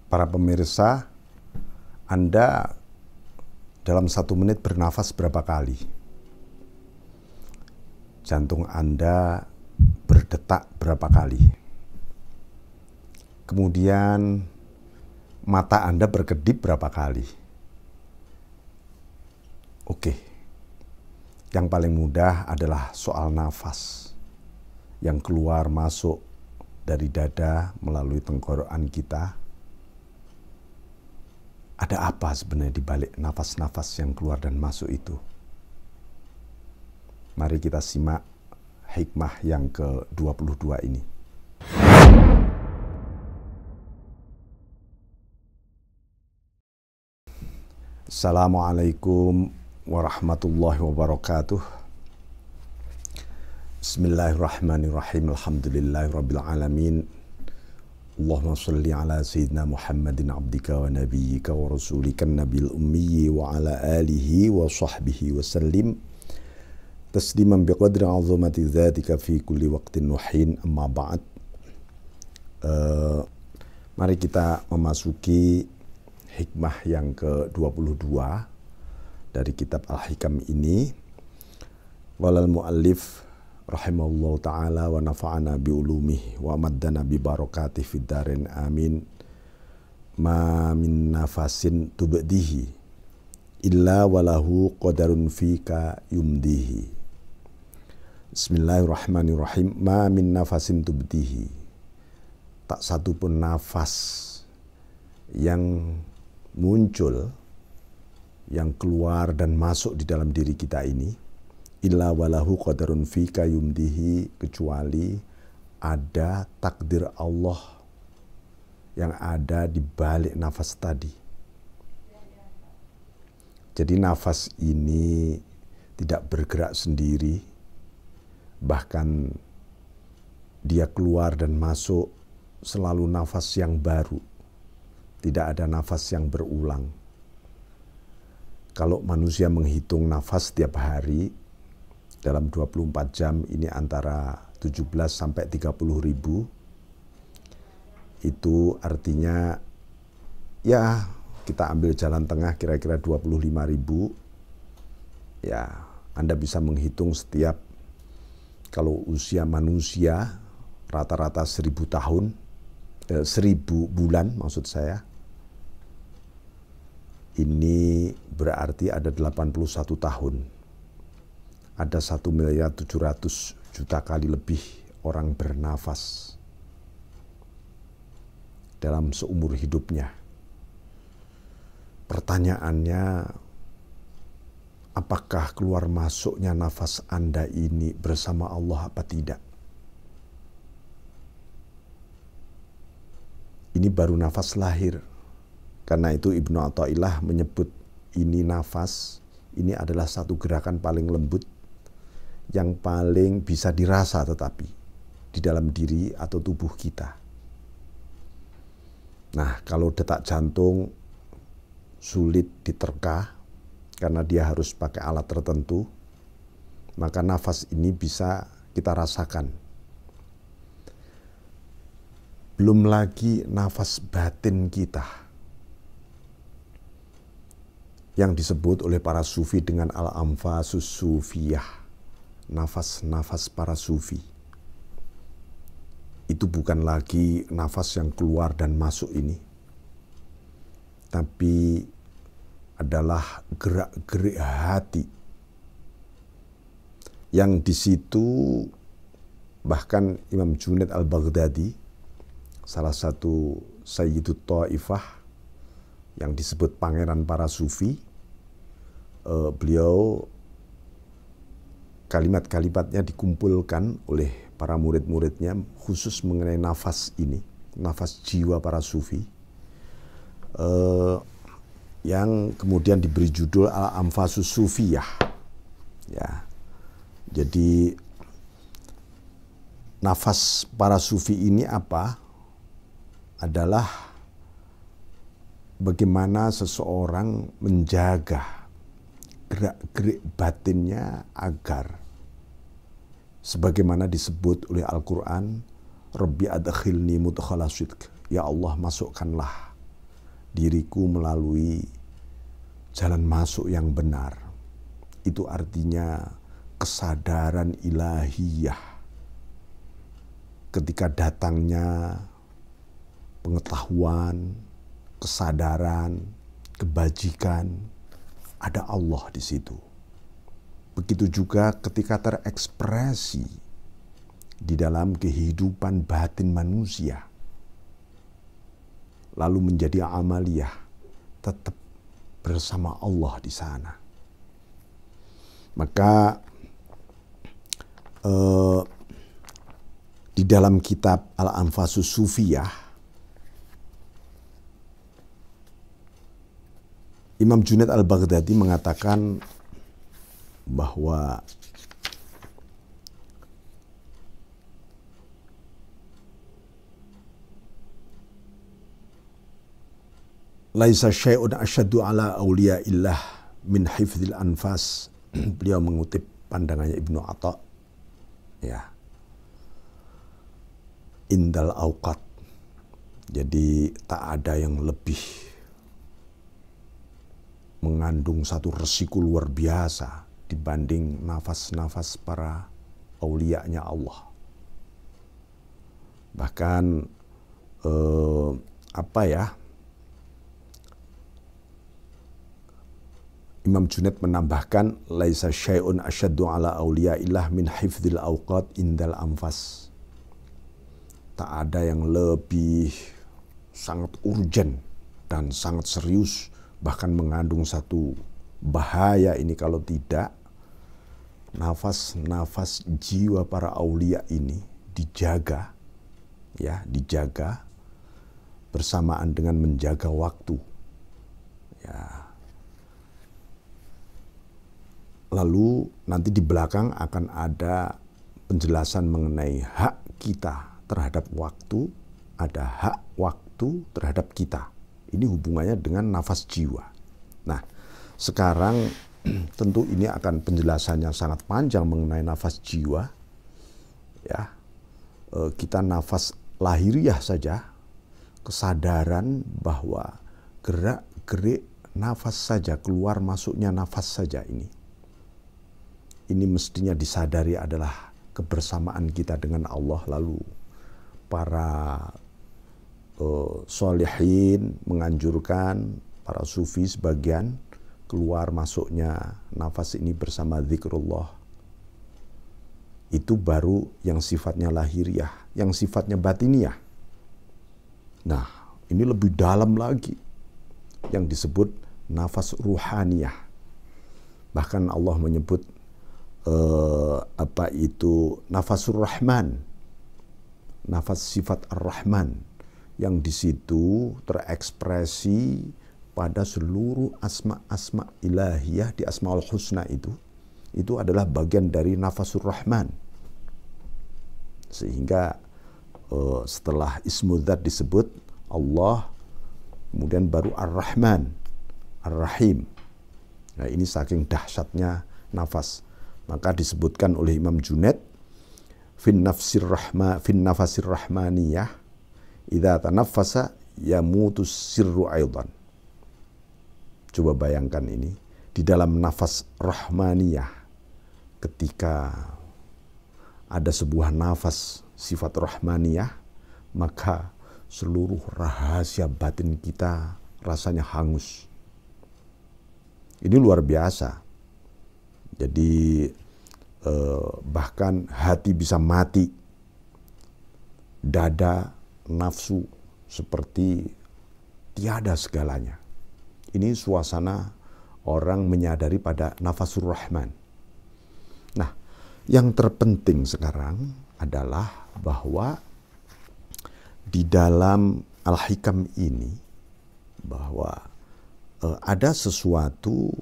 Para pemirsa, Anda dalam 1 menit bernafas berapa kali? Jantung Anda berdetak berapa kali? Kemudian mata Anda berkedip berapa kali? Oke, yang paling mudah adalah soal nafas yang keluar masuk dari dada melalui tenggorokan kita. Ada apa sebenarnya di balik nafas-nafas yang keluar dan masuk itu? Mari kita simak hikmah yang ke-22 ini. Assalamualaikum warahmatullahi wabarakatuh. Bismillahirrahmanirrahim. Alhamdulillahirabbil alamin. Allahumma shalli ala sayyidina Muhammadin abdika wa nabiyyika wa rasulika nabil ummi wa ala alihi wa sahbihi wa sallim tasliman biqadri azamati dzatika fi kulli waqtin wa hin, amma ba'd. Mari kita memasuki hikmah yang ke-22 dari kitab Al-Hikam ini. Walal muallif rahimahullah ta'ala wa nafa'ana bi'ulumih wa maddana bi barakatih fid darin amin. Ma min nafasin tubdihi illa walahu qadarun fika yumdihi. Bismillahirrahmanirrahim. Ma min nafasin tubdihi, tak satu pun nafas yang muncul, yang keluar dan masuk di dalam diri kita ini, illa walahu qadarun fika yumdihi, kecuali ada takdir Allah yang ada di balik nafas tadi. Jadi nafas ini tidak bergerak sendiri, bahkan dia keluar dan masuk selalu nafas yang baru, tidak ada nafas yang berulang. Kalau manusia menghitung nafas setiap hari dalam 24 jam ini antara 17 sampai 30 ribu, itu artinya ya kita ambil jalan tengah kira-kira 25 ribu. Ya, Anda bisa menghitung setiap, kalau usia manusia rata-rata 1000 tahun, 1000 bulan maksud saya, ini berarti ada 81 tahun. Ada 1.700.000.000 kali lebih orang bernafas dalam seumur hidupnya. Pertanyaannya, apakah keluar masuknya nafas Anda ini bersama Allah apa tidak? Ini baru nafas lahir. Karena itu Ibnu Athaillah menyebut ini nafas, ini adalah satu gerakan paling lembut yang paling bisa dirasa tetapi di dalam diri atau tubuh kita. Nah, kalau detak jantung sulit diterka karena dia harus pakai alat tertentu, maka nafas ini bisa kita rasakan. Belum lagi nafas batin kita yang disebut oleh para sufi dengan al-anfasus sufiyah, nafas-nafas para sufi. Itu bukan lagi nafas yang keluar dan masuk ini, tapi adalah gerak-gerik hati yang di situ bahkan Imam Junaid al-Baghdadi, salah satu Sayyidut Ta'ifah yang disebut pangeran para sufi, beliau kalimat-kalimatnya dikumpulkan oleh para murid-muridnya khusus mengenai nafas ini, nafas jiwa para sufi, yang kemudian diberi judul Al-Anfasus Sufiyah. Ya, jadi nafas para sufi ini apa? Adalah bagaimana seseorang menjaga gerak-gerik batinnya agar sebagaimana disebut oleh Al-Quran, Rabbi adkhilni mudkhala sidq, ya Allah masukkanlah diriku melalui jalan masuk yang benar. Itu artinya kesadaran ilahiyah. Ketika datangnya pengetahuan, kesadaran, kebajikan, ada Allah di situ. Begitu juga ketika terekspresi di dalam kehidupan batin manusia, lalu menjadi amaliyah, tetap bersama Allah di sana. Maka di dalam kitab Al-Anfasus Sufiyah, Imam Junaid Al-Baghdadi mengatakan bahwa laisa syai'un asyaddu ala awliya illah min hifdzil anfas. Beliau mengutip pandangannya Ibnu Atha, ya, indal auqat. Jadi tak ada yang lebih mengandung satu resiko luar biasa dibanding nafas-nafas para aulianya Allah. Bahkan Imam Junaid menambahkan laisa syai'un asyaddu ala auliya illah min hifdzil auqat indal anfas. Tak ada yang lebih sangat urgen dan sangat serius, bahkan mengandung satu bahaya ini kalau tidak nafas-nafas jiwa para aulia ini dijaga, ya, dijaga bersamaan dengan menjaga waktu, ya. Lalu nanti di belakang akan ada penjelasan mengenai hak kita terhadap waktu, ada hak waktu terhadap kita. Ini hubungannya dengan nafas jiwa. Nah, sekarang tentu ini akan penjelasannya sangat panjang mengenai nafas jiwa. Ya, kita nafas lahiriah saja, kesadaran bahwa gerak-gerik nafas saja, keluar masuknya nafas saja ini mestinya disadari adalah kebersamaan kita dengan Allah. Lalu para sholihin menganjurkan, para sufi sebagian, keluar masuknya nafas ini bersama zikrullah. Itu baru yang sifatnya lahiriah, yang sifatnya batiniah. Nah, ini lebih dalam lagi yang disebut nafas ruhaniyah. Bahkan Allah menyebut nafasur rahman, nafas sifat ar-rahman, yang di situ terekspresi pada seluruh asma-asma ilahiyah di asmaul husna. Itu adalah bagian dari nafasur rahman. Sehingga setelah ismu dzat disebut Allah, kemudian baru ar-rahman, ar-rahim. Nah, ini saking dahsyatnya nafas. Maka disebutkan oleh Imam Junaid fin nafasir rahmaniyah idza tanaffasa yamutus sirru aidan. Coba bayangkan ini, di dalam nafas rahmaniyah, ketika ada sebuah nafas sifat rahmaniyah, maka seluruh rahasia batin kita rasanya hangus. Ini luar biasa. Jadi bahkan hati bisa mati, dada, nafsu seperti tiada segalanya. Ini suasana orang menyadari pada nafasur rahman. Nah, yang terpenting sekarang adalah bahwa di dalam Al-Hikam ini, bahwa ada sesuatu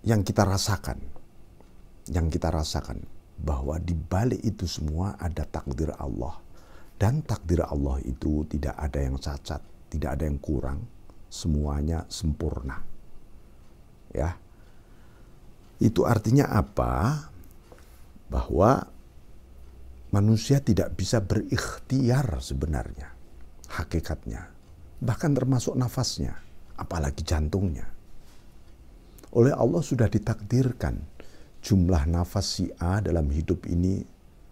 yang kita rasakan, bahwa di balik itu semua ada takdir Allah, dan takdir Allah itu tidak ada yang cacat, tidak ada yang kurang, semuanya sempurna. Ya, itu artinya apa? Bahwa manusia tidak bisa berikhtiar sebenarnya, hakikatnya. bahkan termasuk nafasnya, apalagi jantungnya. Oleh Allah sudah ditakdirkan jumlah nafas si A dalam hidup ini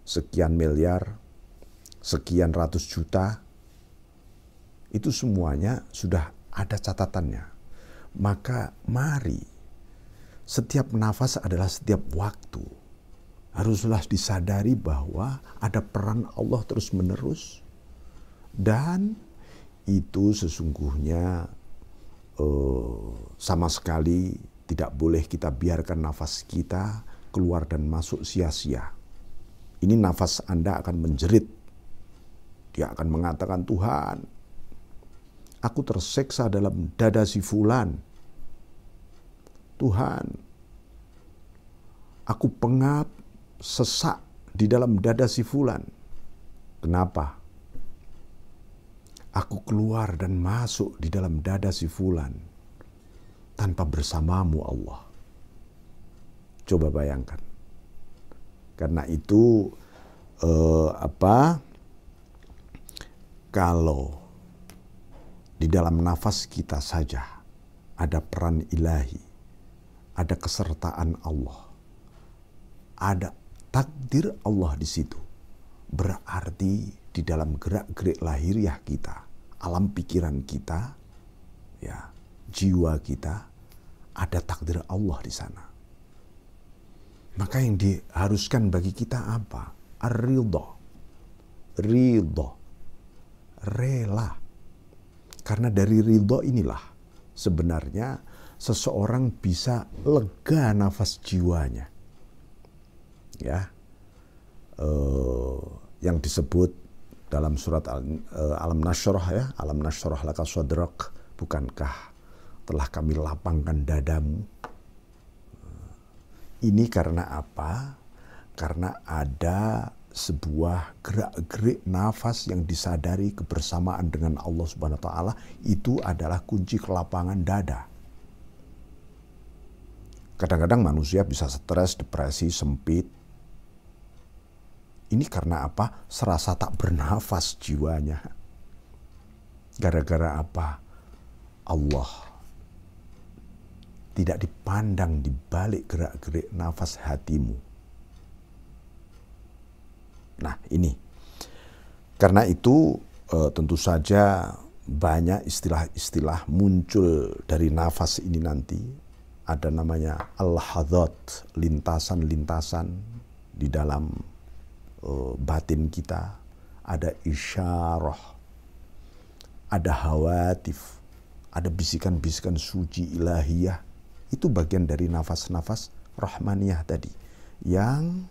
sekian miliar, sekian ratus juta, itu semuanya sudah ada catatannya. Maka mari, setiap nafas adalah setiap waktu. Haruslah disadari bahwa ada peran Allah terus-menerus, dan itu sesungguhnya sama sekali tidak boleh kita biarkan nafas kita keluar dan masuk sia-sia. Ini nafas Anda akan menjerit. Dia akan mengatakan, Tuhan, aku tersiksa dalam dada si fulan. Tuhan, aku pengap, sesak di dalam dada si fulan. Kenapa? Aku keluar dan masuk di dalam dada si fulan tanpa bersamamu Allah. Coba bayangkan. Karena itu kalau di dalam nafas kita saja ada peran ilahi, ada kesertaan Allah, ada takdir Allah di situ, berarti di dalam gerak-gerik lahiriah kita, alam pikiran kita, ya, jiwa kita, ada takdir Allah di sana. Maka yang diharuskan bagi kita apa? Ar-ridha. Ridha. Rela. Karena dari ridha inilah sebenarnya seseorang bisa lega nafas jiwanya. Ya. Yang disebut dalam surat Alam Nashrah, ya, Alam Nashrah laka sadrak, bukankah telah kami lapangkan dadamu? Ini karena apa? Karena ada sebuah gerak-gerik nafas yang disadari kebersamaan dengan Allah Subhanahu wa taala, itu adalah kunci kelapangan dada. Kadang-kadang manusia bisa stres, depresi, sempit. Ini karena apa? Serasa tak bernafas jiwanya. Gara-gara apa? Allah tidak dipandang di balik gerak-gerik nafas hatimu. Nah, ini. Karena itu tentu saja banyak istilah-istilah muncul dari nafas ini nanti. Ada namanya al-hadhat, lintasan-lintasan di dalam batin kita. Ada isyarah, ada hawatif, ada bisikan-bisikan suci ilahiyah. Itu bagian dari nafas-nafas rahmaniyah tadi, yang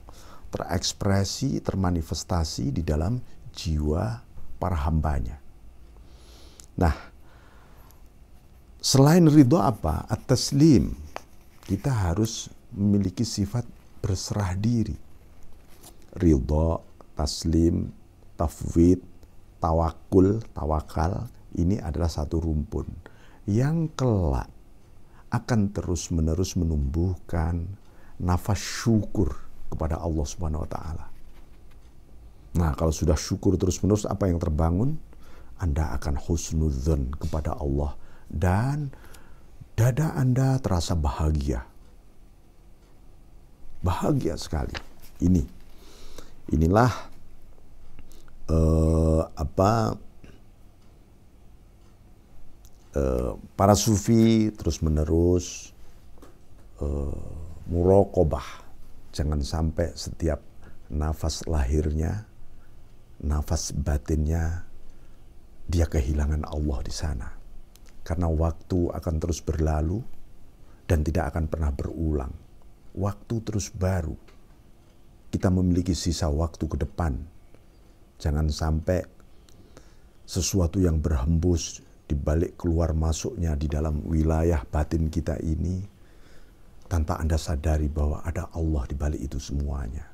terekspresi, termanifestasi di dalam jiwa para hambanya. Nah, selain ridho apa? At-taslim. Kita harus memiliki sifat berserah diri. Ridho, taslim, tafwid, tawakul, tawakal, ini adalah satu rumpun yang kelak akan terus-menerus menumbuhkan nafas syukur kepada Allah Subhanahu wa taala. Nah, kalau sudah syukur terus-menerus, apa yang terbangun? Anda akan husnudzon kepada Allah dan dada Anda terasa bahagia. Bahagia sekali. Inilah para sufi terus-menerus muraqabah. Jangan sampai setiap nafas lahirnya, nafas batinnya, dia kehilangan Allah di sana. Karena waktu akan terus berlalu dan tidak akan pernah berulang. Waktu terus baru. Kita memiliki sisa waktu ke depan. Jangan sampai sesuatu yang berhembus di balik keluar masuknya di dalam wilayah batin kita ini, tanpa Anda sadari bahwa ada Allah di balik itu semuanya.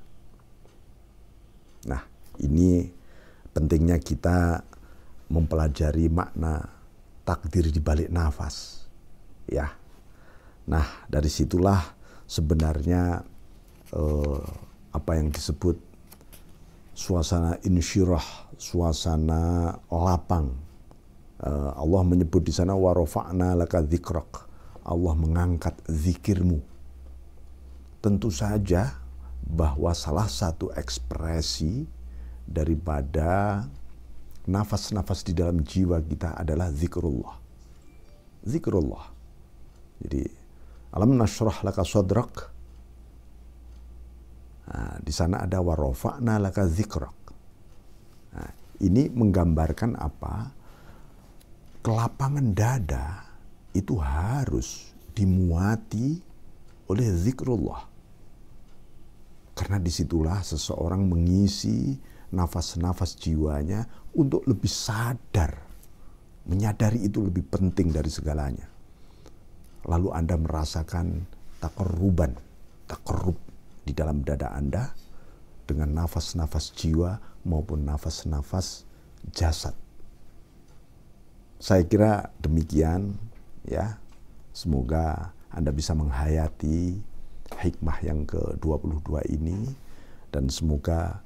Nah, ini pentingnya kita mempelajari makna takdir di balik nafas. Ya. Nah, dari situlah sebenarnya apa yang disebut suasana insyirah, suasana lapang, Allah menyebut di sana wa rafa'na laka dzikrak. Allah mengangkat zikirmu. Tentu saja bahwa salah satu ekspresi daripada nafas-nafas di dalam jiwa kita adalah zikrullah. Zikrullah. Jadi, alam nashrah laka sadrak. Nah, di sana ada wa rafa'na laka dzikrak. Nah, ini menggambarkan apa? Kelapangan dada itu harus dimuati oleh zikrullah. Karena disitulah seseorang mengisi nafas-nafas jiwanya untuk lebih sadar. Menyadari itu lebih penting dari segalanya. Lalu Anda merasakan takarrub di dalam dada Anda dengan nafas-nafas jiwa maupun nafas-nafas jasad. Saya kira demikian ya. Semoga Anda bisa menghayati hikmah yang ke-22 ini dan semoga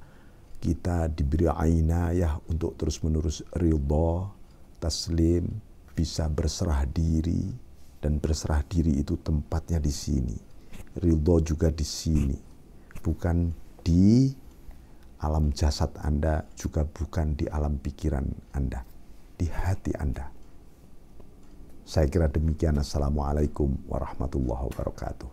kita diberi ainayah untuk terus-menerus ridha, taslim, bisa berserah diri, dan berserah diri itu tempatnya di sini. Ridha juga di sini. Bukan di alam jasad Anda, juga bukan di alam pikiran Anda. Di hati Anda. Saya kira demikian. Assalamualaikum warahmatullahi wabarakatuh.